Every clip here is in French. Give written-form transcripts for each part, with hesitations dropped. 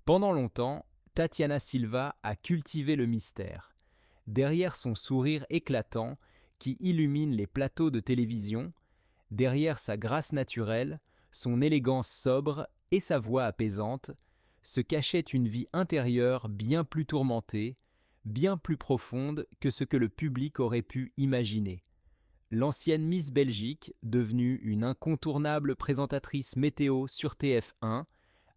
Pendant longtemps, Tatiana Silva a cultivé le mystère. Derrière son sourire éclatant qui illumine les plateaux de télévision, derrière sa grâce naturelle, son élégance sobre et sa voix apaisante, se cachait une vie intérieure bien plus tourmentée, bien plus profonde que ce que le public aurait pu imaginer. L'ancienne Miss Belgique, devenue une incontournable présentatrice météo sur TF1,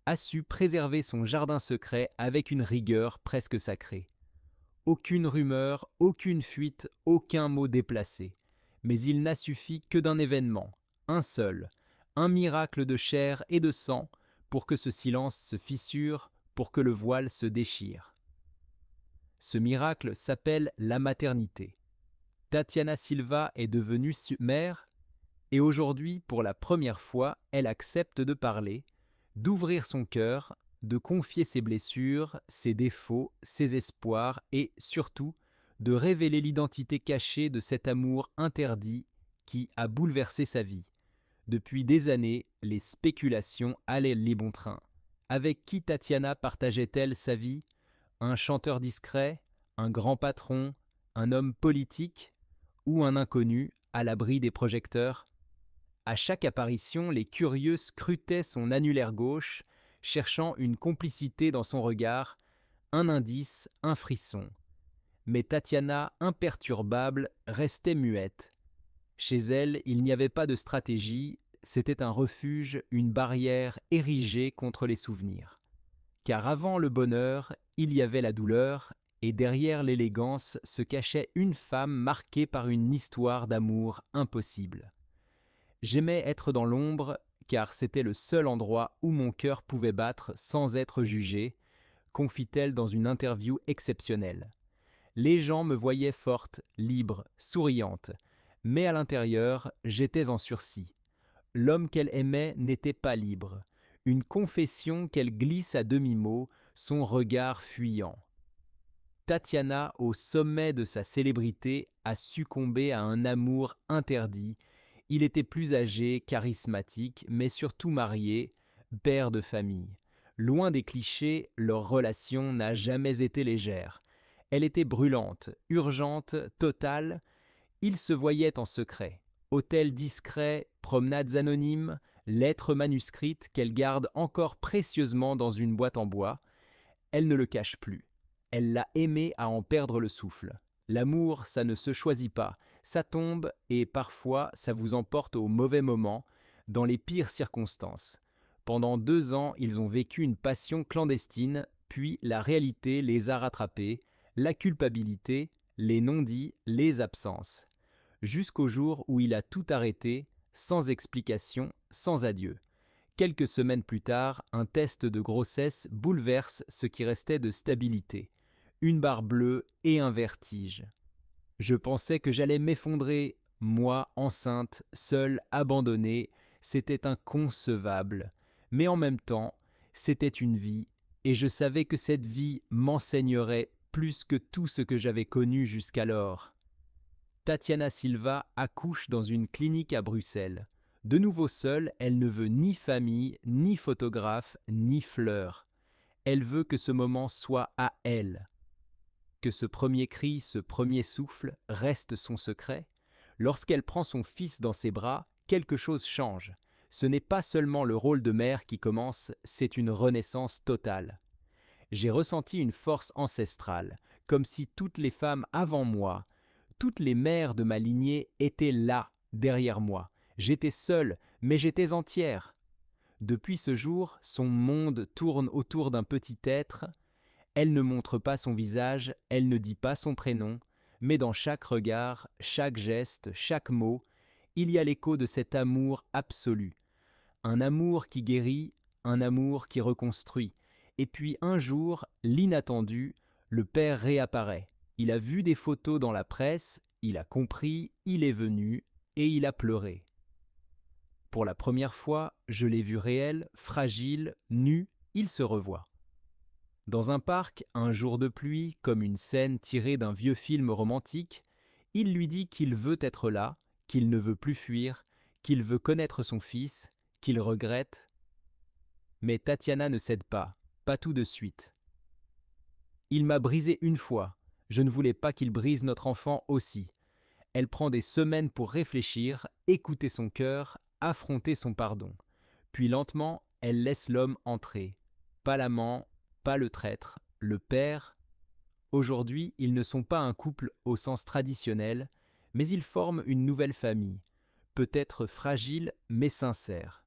a su préserver son jardin secret avec une rigueur presque sacrée. Aucune rumeur, aucune fuite, aucun mot déplacé. Mais il n'a suffi que d'un événement, un seul, un miracle de chair et de sang, pour que ce silence se fissure, pour que le voile se déchire. Ce miracle s'appelle la maternité. Tatiana Silva est devenue mère, et aujourd'hui, pour la première fois, elle accepte de parler, d'ouvrir son cœur, de confier ses blessures, ses défauts, ses espoirs et, surtout, de révéler l'identité cachée de cet amour interdit qui a bouleversé sa vie. Depuis des années, les spéculations allaient les bons trains. Avec qui Tatiana partageait-elle sa vie? Un chanteur discret? Un grand patron? Un homme politique? Ou un inconnu à l'abri des projecteurs? À chaque apparition, les curieux scrutaient son annulaire gauche, cherchant une complicité dans son regard, un indice, un frisson. Mais Tatiana, imperturbable, restait muette. Chez elle, il n'y avait pas de stratégie, c'était un refuge, une barrière érigée contre les souvenirs. Car avant le bonheur, il y avait la douleur, et derrière l'élégance se cachait une femme marquée par une histoire d'amour impossible. J'aimais être dans l'ombre, car c'était le seul endroit où mon cœur pouvait battre sans être jugé, confie-t-elle dans une interview exceptionnelle. Les gens me voyaient forte, libre, souriante, mais à l'intérieur, j'étais en sursis. L'homme qu'elle aimait n'était pas libre. Une confession qu'elle glisse à demi-mot, son regard fuyant. Tatiana, au sommet de sa célébrité, a succombé à un amour interdit. Il était plus âgé, charismatique, mais surtout marié, père de famille. Loin des clichés, leur relation n'a jamais été légère. Elle était brûlante, urgente, totale. Ils se voyaient en secret. Hôtels discrets, promenades anonymes, lettres manuscrites qu'elle garde encore précieusement dans une boîte en bois. Elle ne le cache plus. Elle l'a aimé à en perdre le souffle. L'amour, ça ne se choisit pas. Ça tombe et parfois ça vous emporte au mauvais moment, dans les pires circonstances. Pendant 2 ans, ils ont vécu une passion clandestine, puis la réalité les a rattrapés, la culpabilité, les non-dits, les absences. Jusqu'au jour où il a tout arrêté, sans explication, sans adieu. Quelques semaines plus tard, un test de grossesse bouleverse ce qui restait de stabilité. Une barre bleue et un vertige. Je pensais que j'allais m'effondrer, moi, enceinte, seule, abandonnée, c'était inconcevable. Mais en même temps, c'était une vie, et je savais que cette vie m'enseignerait plus que tout ce que j'avais connu jusqu'alors. Tatiana Silva accouche dans une clinique à Bruxelles. De nouveau seule, elle ne veut ni famille, ni photographe, ni fleurs. Elle veut que ce moment soit à elle. Que ce premier cri, ce premier souffle reste son secret. Lorsqu'elle prend son fils dans ses bras, quelque chose change. Ce n'est pas seulement le rôle de mère qui commence, c'est une renaissance totale. J'ai ressenti une force ancestrale, comme si toutes les femmes avant moi, toutes les mères de ma lignée étaient là, derrière moi. J'étais seule, mais j'étais entière. Depuis ce jour, son monde tourne autour d'un petit être. Elle ne montre pas son visage, elle ne dit pas son prénom, mais dans chaque regard, chaque geste, chaque mot, il y a l'écho de cet amour absolu. Un amour qui guérit, un amour qui reconstruit. Et puis un jour, l'inattendu, le père réapparaît. Il a vu des photos dans la presse, il a compris, il est venu, et il a pleuré. Pour la première fois, je l'ai vu réel, fragile, nu, il se revoit. Dans un parc, un jour de pluie, comme une scène tirée d'un vieux film romantique, il lui dit qu'il veut être là, qu'il ne veut plus fuir, qu'il veut connaître son fils, qu'il regrette. Mais Tatiana ne cède pas. pas tout de suite. Il m'a brisé une fois, je ne voulais pas qu'il brise notre enfant aussi. Elle prend des semaines pour réfléchir, écouter son cœur, affronter son pardon. Puis lentement, elle laisse l'homme entrer. Pas l'amant, pas le traître, le père. Aujourd'hui, ils ne sont pas un couple au sens traditionnel, mais ils forment une nouvelle famille, peut-être fragile mais sincère.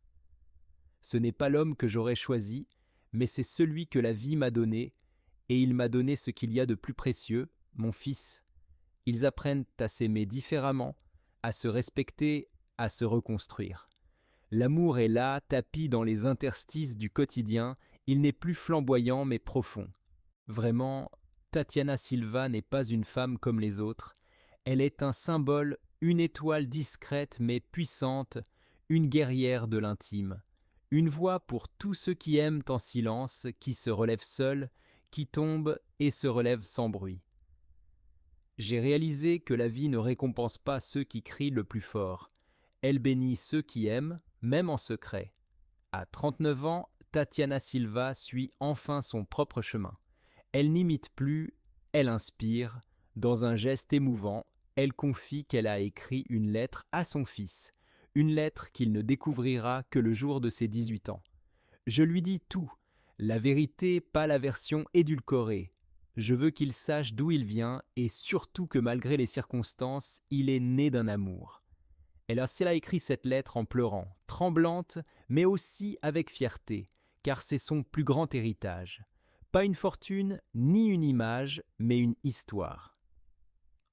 Ce n'est pas l'homme que j'aurais choisi, mais c'est celui que la vie m'a donné, et il m'a donné ce qu'il y a de plus précieux, mon fils. Ils apprennent à s'aimer différemment, à se respecter, à se reconstruire. L'amour est là, tapi dans les interstices du quotidien, il n'est plus flamboyant mais profond. Vraiment, Tatiana Silva n'est pas une femme comme les autres, elle est un symbole, une étoile discrète mais puissante, une guerrière de l'intime. Une voix pour tous ceux qui aiment en silence, qui se relèvent seuls, qui tombent et se relèvent sans bruit. J'ai réalisé que la vie ne récompense pas ceux qui crient le plus fort. Elle bénit ceux qui aiment, même en secret. À 39 ans, Tatiana Silva suit enfin son propre chemin. Elle n'imite plus, elle inspire. Dans un geste émouvant, elle confie qu'elle a écrit une lettre à son fils, une lettre qu'il ne découvrira que le jour de ses 18 ans. Je lui dis tout, la vérité, pas la version édulcorée. Je veux qu'il sache d'où il vient et surtout que malgré les circonstances, il est né d'un amour. Elle a écrit cette lettre en pleurant, tremblante, mais aussi avec fierté, car c'est son plus grand héritage. Pas une fortune, ni une image, mais une histoire.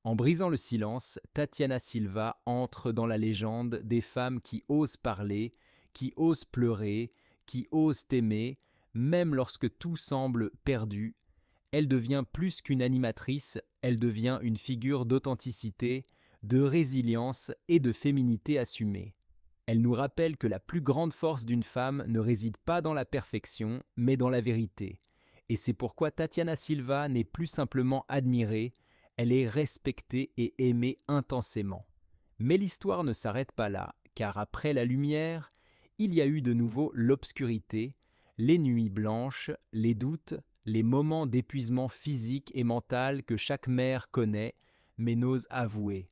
En brisant le silence, Tatiana Silva entre dans la légende des femmes qui osent parler, qui osent pleurer, qui osent aimer, même lorsque tout semble perdu. Elle devient plus qu'une animatrice, elle devient une figure d'authenticité, de résilience et de féminité assumée. Elle nous rappelle que la plus grande force d'une femme ne réside pas dans la perfection, mais dans la vérité. Et c'est pourquoi Tatiana Silva n'est plus simplement admirée, elle est respectée et aimée intensément. Mais l'histoire ne s'arrête pas là, car après la lumière, il y a eu de nouveau l'obscurité, les nuits blanches, les doutes, les moments d'épuisement physique et mental que chaque mère connaît, mais n'ose avouer.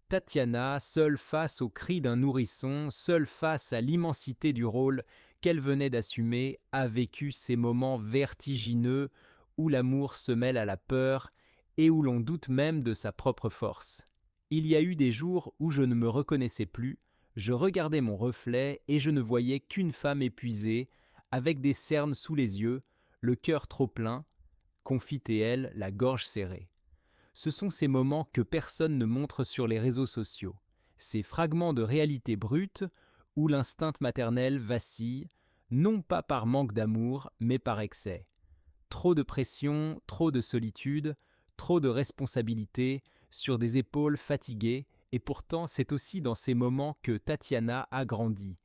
Tatiana, seule face aux cris d'un nourrisson, seule face à l'immensité du rôle qu'elle venait d'assumer, a vécu ces moments vertigineux où l'amour se mêle à la peur et où l'on doute même de sa propre force. Il y a eu des jours où je ne me reconnaissais plus, je regardais mon reflet et je ne voyais qu'une femme épuisée, avec des cernes sous les yeux, le cœur trop plein, confitait-elle, la gorge serrée. Ce sont ces moments que personne ne montre sur les réseaux sociaux, ces fragments de réalité brute où l'instinct maternel vacille, non pas par manque d'amour, mais par excès. Trop de pression, trop de solitude, trop de responsabilités sur des épaules fatiguées, et pourtant c'est aussi dans ces moments que Tatiana a grandi.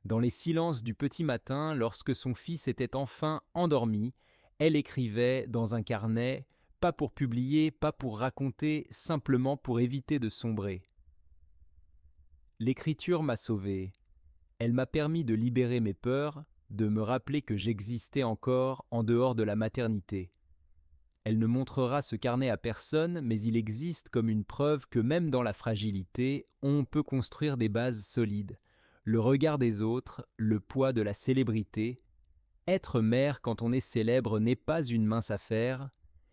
Dans les silences du petit matin, lorsque son fils était enfin endormi, elle écrivait dans un carnet, pas pour publier, pas pour raconter, simplement pour éviter de sombrer. L'écriture m'a sauvé. Elle m'a permis de libérer mes peurs, de me rappeler que j'existais encore en dehors de la maternité. Elle ne montrera ce carnet à personne, mais il existe comme une preuve que même dans la fragilité, on peut construire des bases solides. Le regard des autres, le poids de la célébrité. Être mère quand on est célèbre n'est pas une mince affaire.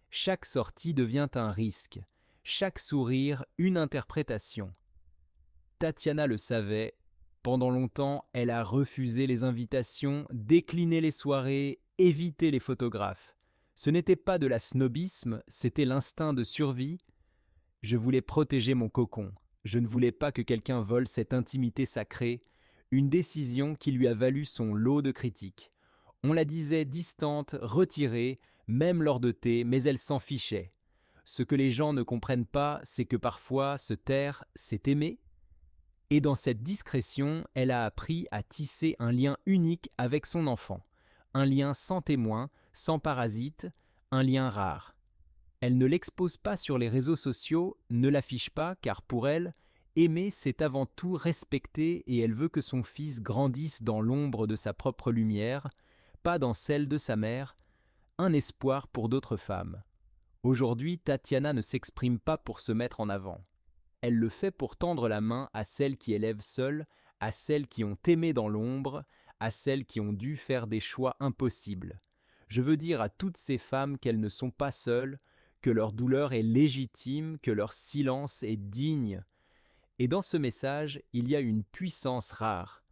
Chaque sortie devient un risque, chaque sourire une interprétation. Tatiana le savait. Pendant longtemps, elle a refusé les invitations, décliné les soirées, évité les photographes. Ce n'était pas de la snobisme, c'était l'instinct de survie. Je voulais protéger mon cocon. Je ne voulais pas que quelqu'un vole cette intimité sacrée, une décision qui lui a valu son lot de critiques. On la disait distante, retirée, même lors de thé, mais elle s'en fichait. Ce que les gens ne comprennent pas, c'est que parfois se taire, c'est aimer. Et dans cette discrétion, elle a appris à tisser un lien unique avec son enfant. Un lien sans témoin, sans parasite, un lien rare. Elle ne l'expose pas sur les réseaux sociaux, ne l'affiche pas, car pour elle, aimer, c'est avant tout respecter et elle veut que son fils grandisse dans l'ombre de sa propre lumière, pas dans celle de sa mère, un espoir pour d'autres femmes. Aujourd'hui, Tatiana ne s'exprime pas pour se mettre en avant. Elle le fait pour tendre la main à celles qui élèvent seules, à celles qui ont aimé dans l'ombre, à celles qui ont dû faire des choix impossibles. Je veux dire à toutes ces femmes qu'elles ne sont pas seules, que leur douleur est légitime, que leur silence est digne. Et dans ce message, il y a une puissance rare,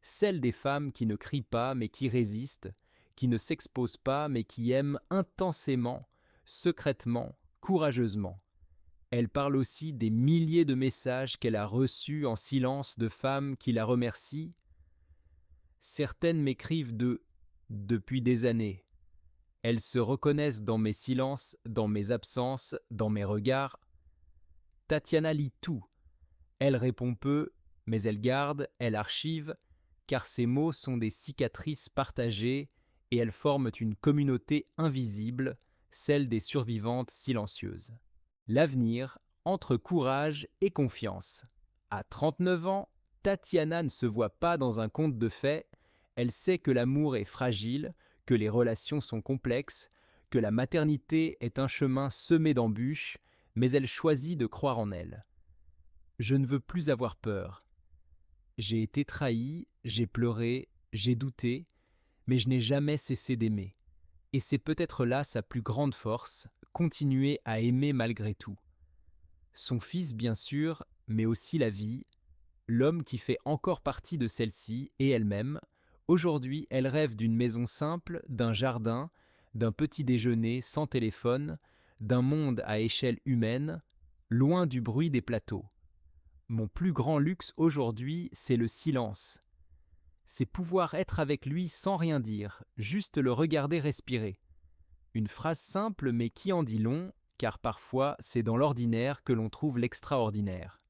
celle des femmes qui ne crient pas mais qui résistent, qui ne s'exposent pas mais qui aiment intensément, secrètement, courageusement. Elle parle aussi des milliers de messages qu'elle a reçus en silence de femmes qui la remercient. Certaines m'écrivent depuis des années. Elles se reconnaissent dans mes silences, dans mes absences, dans mes regards. Tatiana lit tout. Elle répond peu, mais elle garde, elle archive, car ces mots sont des cicatrices partagées et elles forment une communauté invisible, celle des survivantes silencieuses. L'avenir entre courage et confiance. À 39 ans, Tatiana ne se voit pas dans un conte de fées. Elle sait que l'amour est fragile, que les relations sont complexes, que la maternité est un chemin semé d'embûches, mais elle choisit de croire en elle. Je ne veux plus avoir peur. J'ai été trahie, j'ai pleuré, j'ai douté, mais je n'ai jamais cessé d'aimer. Et c'est peut-être là sa plus grande force, continuer à aimer malgré tout. Son fils, bien sûr, mais aussi la vie, l'homme qui fait encore partie de celle-ci et elle-même. Aujourd'hui, elle rêve d'une maison simple, d'un jardin, d'un petit déjeuner sans téléphone, d'un monde à échelle humaine, loin du bruit des plateaux. Mon plus grand luxe aujourd'hui, c'est le silence. C'est pouvoir être avec lui sans rien dire, juste le regarder respirer. Une phrase simple mais qui en dit long, car parfois c'est dans l'ordinaire que l'on trouve l'extraordinaire.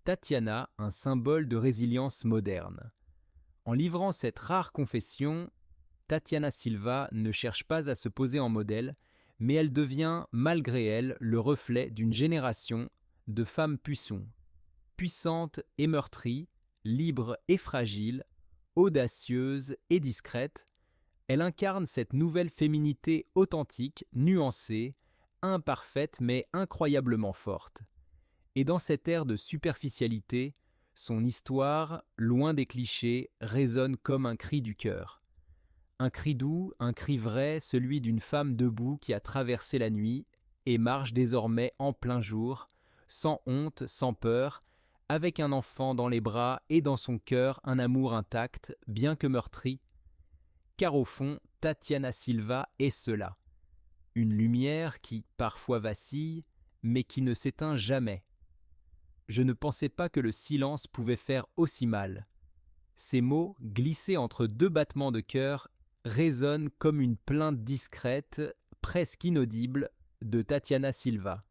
Tatiana, un symbole de résilience moderne. En livrant cette rare confession, Tatiana Silva ne cherche pas à se poser en modèle, mais elle devient, malgré elle, le reflet d'une génération de femmes puissantes et meurtries, libres et fragiles, audacieuses et discrètes. Elle incarne cette nouvelle féminité authentique, nuancée, imparfaite mais incroyablement forte. Et dans cette ère de superficialité, son histoire, loin des clichés, résonne comme un cri du cœur. Un cri doux, un cri vrai, celui d'une femme debout qui a traversé la nuit et marche désormais en plein jour, sans honte, sans peur, avec un enfant dans les bras et dans son cœur un amour intact, bien que meurtri. Car au fond, Tatiana Silva est cela. Une lumière qui parfois vacille, mais qui ne s'éteint jamais. Je ne pensais pas que le silence pouvait faire aussi mal. Ces mots, glissés entre deux battements de cœur, résonnent comme une plainte discrète, presque inaudible, de Tatiana Silva.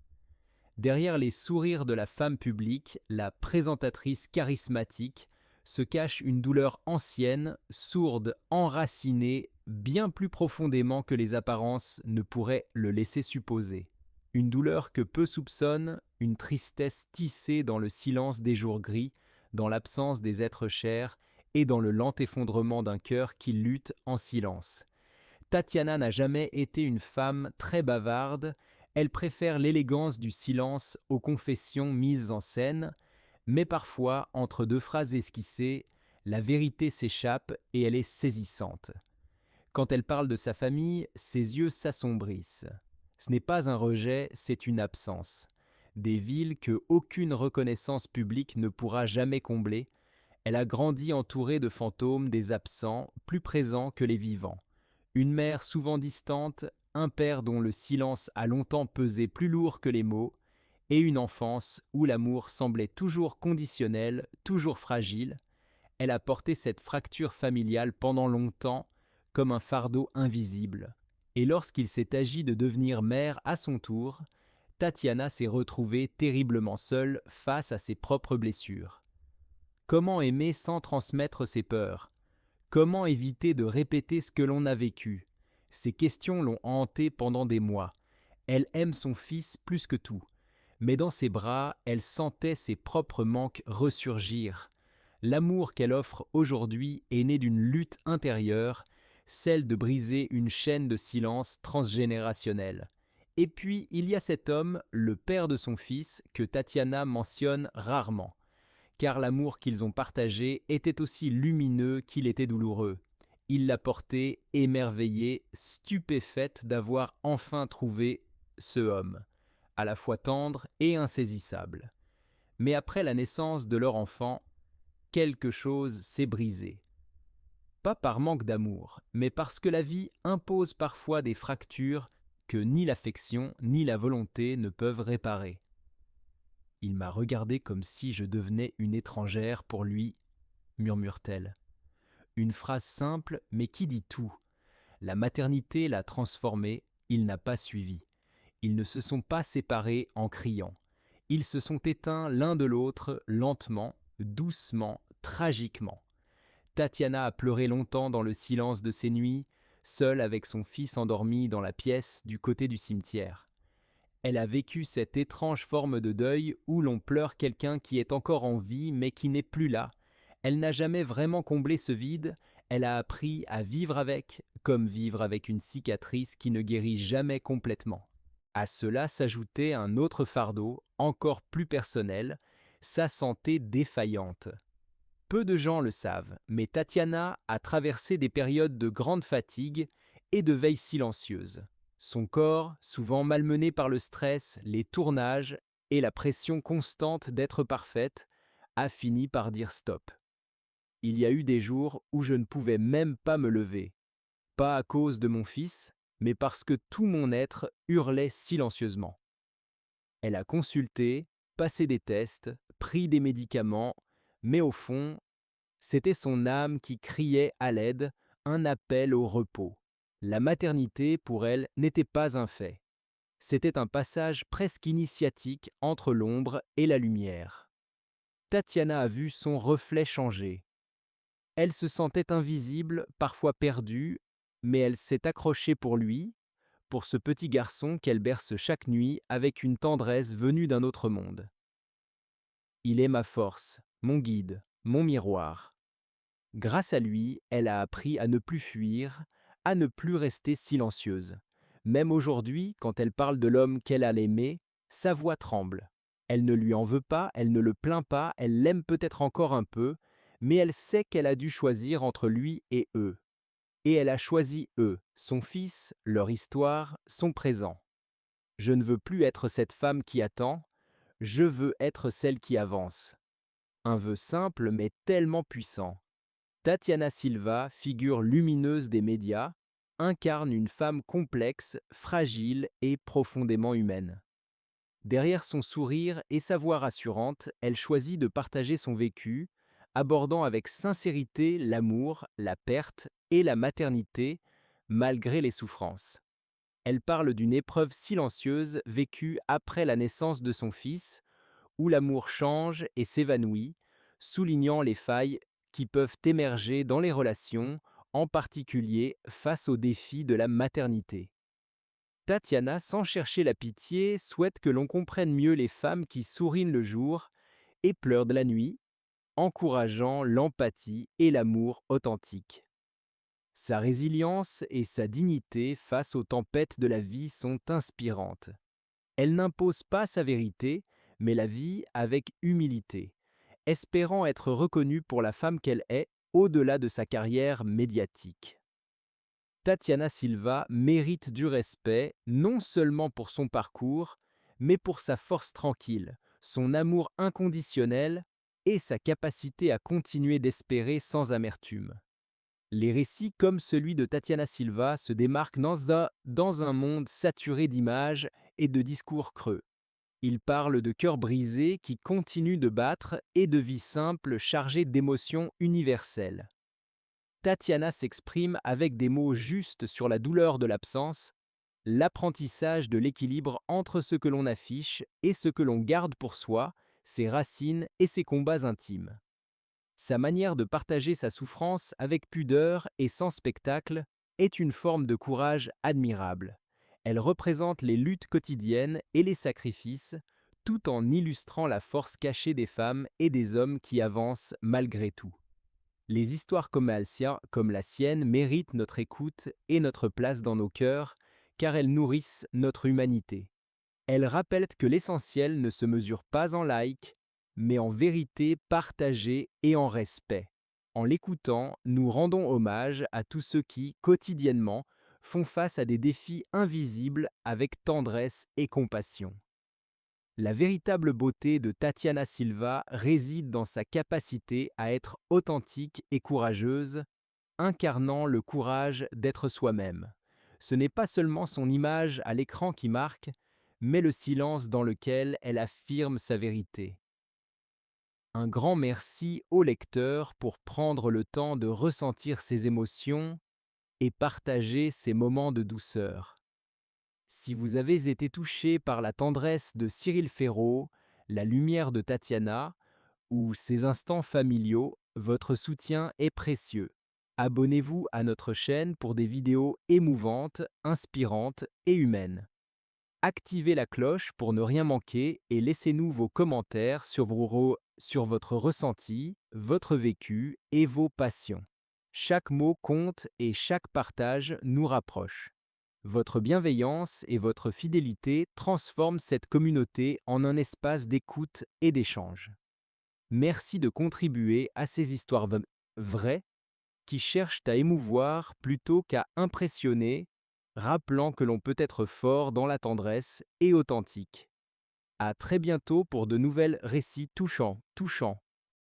Derrière les sourires de la femme publique, la présentatrice charismatique, se cache une douleur ancienne, sourde, enracinée, bien plus profondément que les apparences ne pourraient le laisser supposer. Une douleur que peu soupçonnent, une tristesse tissée dans le silence des jours gris, dans l'absence des êtres chers et dans le lent effondrement d'un cœur qui lutte en silence. Tatiana n'a jamais été une femme très bavarde, elle préfère l'élégance du silence aux confessions mises en scène, mais parfois, entre deux phrases esquissées, la vérité s'échappe et elle est saisissante. Quand elle parle de sa famille, ses yeux s'assombrissent. Ce n'est pas un rejet, c'est une absence. Des villes que aucune reconnaissance publique ne pourra jamais combler. Elle a grandi entourée de fantômes des absents, plus présents que les vivants. Une mère souvent distante, un père dont le silence a longtemps pesé plus lourd que les mots, et une enfance où l'amour semblait toujours conditionnel, toujours fragile. Elle a porté cette fracture familiale pendant longtemps comme un fardeau invisible. Et lorsqu'il s'est agi de devenir mère à son tour, Tatiana s'est retrouvée terriblement seule face à ses propres blessures. Comment aimer sans transmettre ses peurs? Comment éviter de répéter ce que l'on a vécu? Ces questions l'ont hantée pendant des mois. Elle aime son fils plus que tout. Mais dans ses bras, elle sentait ses propres manques ressurgir. L'amour qu'elle offre aujourd'hui est né d'une lutte intérieure, celle de briser une chaîne de silence transgénérationnel. Et puis, il y a cet homme, le père de son fils, que Tatiana mentionne rarement, car l'amour qu'ils ont partagé était aussi lumineux qu'il était douloureux. Il l'a portée émerveillée, stupéfaite d'avoir enfin trouvé ce homme, à la fois tendre et insaisissable. Mais après la naissance de leur enfant, quelque chose s'est brisé. Pas par manque d'amour, mais parce que la vie impose parfois des fractures que ni l'affection ni la volonté ne peuvent réparer. Il m'a regardé comme si je devenais une étrangère pour lui, murmure-t-elle. Une phrase simple, mais qui dit tout. La maternité l'a transformé, il n'a pas suivi. Ils ne se sont pas séparés en criant. Ils se sont éteints l'un de l'autre, lentement, doucement, tragiquement. Tatiana a pleuré longtemps dans le silence de ses nuits, seule avec son fils endormi dans la pièce du côté du cimetière. Elle a vécu cette étrange forme de deuil où l'on pleure quelqu'un qui est encore en vie mais qui n'est plus là. Elle n'a jamais vraiment comblé ce vide, elle a appris à vivre avec, comme vivre avec une cicatrice qui ne guérit jamais complètement. À cela s'ajoutait un autre fardeau, encore plus personnel, sa santé défaillante. Peu de gens le savent, mais Tatiana a traversé des périodes de grande fatigue et de veille silencieuse. Son corps, souvent malmené par le stress, les tournages et la pression constante d'être parfaite, a fini par dire stop. Il y a eu des jours où je ne pouvais même pas me lever, pas à cause de mon fils, mais parce que tout mon être hurlait silencieusement. Elle a consulté, passé des tests, pris des médicaments, mais au fond, c'était son âme qui criait à l'aide, un appel au repos. La maternité, pour elle, n'était pas un fait. C'était un passage presque initiatique entre l'ombre et la lumière. Tatiana a vu son reflet changer. Elle se sentait invisible, parfois perdue, mais elle s'est accrochée pour lui, pour ce petit garçon qu'elle berce chaque nuit avec une tendresse venue d'un autre monde. Il est ma force, mon guide, mon miroir. Grâce à lui, elle a appris à ne plus fuir, à ne plus rester silencieuse. Même aujourd'hui, quand elle parle de l'homme qu'elle a aimé, sa voix tremble. Elle ne lui en veut pas, elle ne le plaint pas, elle l'aime peut-être encore un peu, mais elle sait qu'elle a dû choisir entre lui et eux. Et elle a choisi eux, son fils, leur histoire, son présent. Je ne veux plus être cette femme qui attend, je veux être celle qui avance. Un vœu simple mais tellement puissant. Tatiana Silva, figure lumineuse des médias, incarne une femme complexe, fragile et profondément humaine. Derrière son sourire et sa voix rassurante, elle choisit de partager son vécu, abordant avec sincérité l'amour, la perte et la maternité, malgré les souffrances. Elle parle d'une épreuve silencieuse vécue après la naissance de son fils, où l'amour change et s'évanouit, soulignant les failles qui peuvent émerger dans les relations, en particulier face aux défis de la maternité. Tatiana, sans chercher la pitié, souhaite que l'on comprenne mieux les femmes qui sourient le jour et pleurent de la nuit, encourageant l'empathie et l'amour authentique. Sa résilience et sa dignité face aux tempêtes de la vie sont inspirantes. Elle n'impose pas sa vérité, mais la vit avec humilité, espérant être reconnue pour la femme qu'elle est au-delà de sa carrière médiatique. Tatiana Silva mérite du respect non seulement pour son parcours, mais pour sa force tranquille, son amour inconditionnel et sa capacité à continuer d'espérer sans amertume. Les récits comme celui de Tatiana Silva se démarquent dans un monde saturé d'images et de discours creux. Ils parlent de cœurs brisés qui continuent de battre et de vies simples chargées d'émotions universelles. Tatiana s'exprime avec des mots justes sur la douleur de l'absence, l'apprentissage de l'équilibre entre ce que l'on affiche et ce que l'on garde pour soi, ses racines et ses combats intimes. Sa manière de partager sa souffrance avec pudeur et sans spectacle est une forme de courage admirable. Elle représente les luttes quotidiennes et les sacrifices, tout en illustrant la force cachée des femmes et des hommes qui avancent malgré tout. Les histoires comme la sienne méritent notre écoute et notre place dans nos cœurs, car elles nourrissent notre humanité. Elles rappellent que l'essentiel ne se mesure pas en likes, mais en vérité partagée et en respect. En l'écoutant, nous rendons hommage à tous ceux qui, quotidiennement, font face à des défis invisibles avec tendresse et compassion. La véritable beauté de Tatiana Silva réside dans sa capacité à être authentique et courageuse, incarnant le courage d'être soi-même. Ce n'est pas seulement son image à l'écran qui marque, mais le silence dans lequel elle affirme sa vérité. Un grand merci au lecteur pour prendre le temps de ressentir ses émotions et partager ces moments de douceur. Si vous avez été touché par la tendresse de Cyril Ferraud, la lumière de Tatiana ou ces instants familiaux, votre soutien est précieux. Abonnez-vous à notre chaîne pour des vidéos émouvantes, inspirantes et humaines. Activez la cloche pour ne rien manquer et laissez-nous vos commentaires sur votre ressenti, votre vécu et vos passions. Chaque mot compte et chaque partage nous rapproche. Votre bienveillance et votre fidélité transforment cette communauté en un espace d'écoute et d'échange. Merci de contribuer à ces histoires vraies qui cherchent à émouvoir plutôt qu'à impressionner, rappelant que l'on peut être fort dans la tendresse et authentique. À très bientôt pour de nouvelles récits touchants.